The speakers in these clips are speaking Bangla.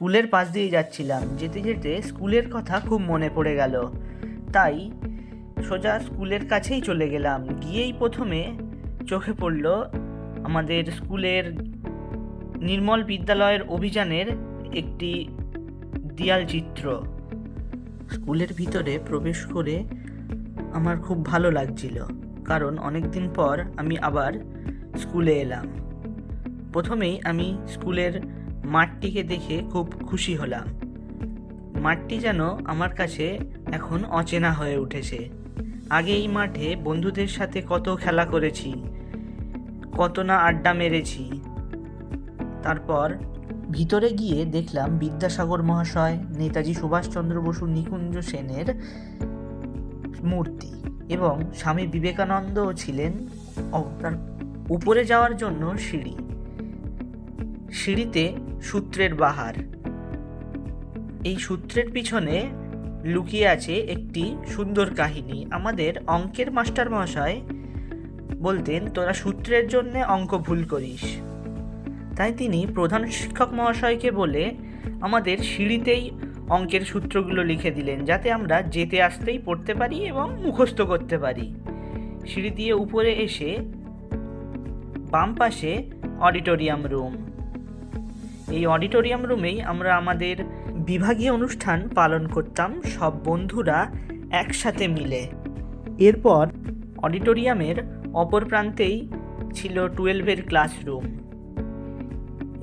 স্কুলের পাশ দিয়ে যাচ্ছিলাম, যেতে যেতে স্কুলের কথা খুব মনে পড়ে গেল। তাই সোজা স্কুলের কাছেই চলে গেলাম। গিয়েই প্রথমে চোখে পড়ল আমাদের স্কুলের নির্মল বিদ্যালয়ের অভিযানের একটি দেয়াল চিত্র। স্কুলের ভিতরে প্রবেশ করে আমার খুব ভালো লাগছিল, কারণ অনেক দিন পর আমি আবার স্কুলে এলাম। প্রথমেই আমি স্কুলের মাঠটিকে দেখে খুব খুশি হলাম। মাঠটি যেন আমার কাছে এখন অচেনা হয়ে উঠেছে। আগে এই মাঠে বন্ধুদের সাথে কত খেলা করেছি, কত না আড্ডা মেরেছি। তারপর ভিতরে গিয়ে দেখলাম বিদ্যাসাগর মহাশয়, নেতাজি সুভাষচন্দ্র বসু, নিকুঞ্জ সেনের মূর্তি এবং স্বামী বিবেকানন্দও ছিলেন। তার উপরে যাওয়ার জন্য সিঁড়িতে সূত্রের বাহার। এই সূত্রের পিছনে লুকিয়ে আছে একটি সুন্দর কাহিনী। আমাদের অঙ্কের মাস্টার মহাশয় বলতেন, তোরা সূত্রের জন্য অঙ্ক ভুল করিস। তাই তিনি প্রধান শিক্ষক মহাশয়কে বলে আমাদের সিঁড়িতেই অঙ্কের সূত্রগুলো লিখে দিলেন, যাতে আমরা যেতে আসতেই পড়তে পারি এবং মুখস্থ করতে পারি। সিঁড়ি দিয়ে উপরে এসে বাম পাশে অডিটোরিয়াম রুম। এই অডিটোরিয়াম রুমেই আমরা আমাদের বিভাগীয় অনুষ্ঠান পালন করতাম সব বন্ধুরা একসাথে মিলে। এরপর অডিটোরিয়ামের অপর প্রান্তেই ছিল 12-এর ক্লাসরুম।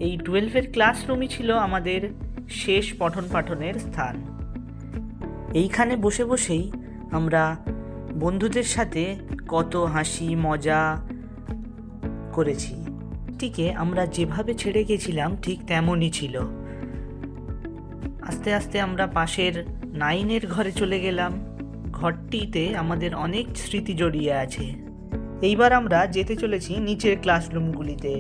এই 12-এর ক্লাসরুমই ছিল আমাদের শেষ পঠন পাঠনের স্থান। এইখানে বসে বসেই আমরা বন্ধুদের সাথে কত হাসি মজা করেছি। টিকে আমরা যেভাবে ছেড়ে গেছিলাম ঠিক তেমনই ছিল। আস্তে আস্তে আমরা পাশের 9-এর ঘরে চলে গেলাম। ঘরটিতে আমাদের অনেক স্মৃতি জড়িয়ে আছে। এইবার আমরা যেতে চলেছি নিচের ক্লাসরুমগুলিতে,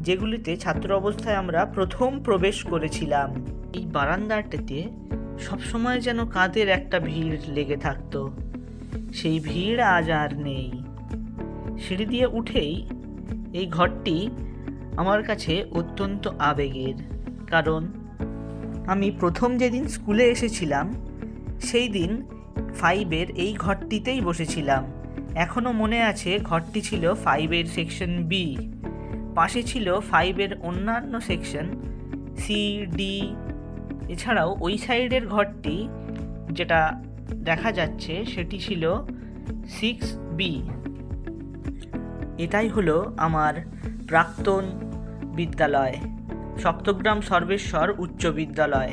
যেগুলিতে ছাত্র অবস্থায় আমরা প্রথম প্রবেশ করেছিলাম। এই বারান্দাটাতে সবসময় যেন কাদের একটা ভিড় লেগে থাকতো। সেই ভিড় আজ আর নেই। সিঁড়ি দিয়ে উঠেই এই ঘরটি আমার কাছে অত্যন্ত আবেগের, কারণ আমি প্রথম যেদিন স্কুলে এসেছিলাম সেই দিন 5-এর এই ঘরটিতেই বসেছিলাম। এখনও মনে আছে, ঘরটি ছিল 5-এর সেকশন বি। পাশে ছিল 5-এর অন্যান্য সেকশন সি, ডি। এছাড়াও ওই সাইডের ঘরটি যেটা দেখা যাচ্ছে সেটি ছিল 6B। এটাই হলো আমার প্রাক্তন বিদ্যালয়, সপ্তগ্রাম সর্বেশ্বর উচ্চ বিদ্যালয়।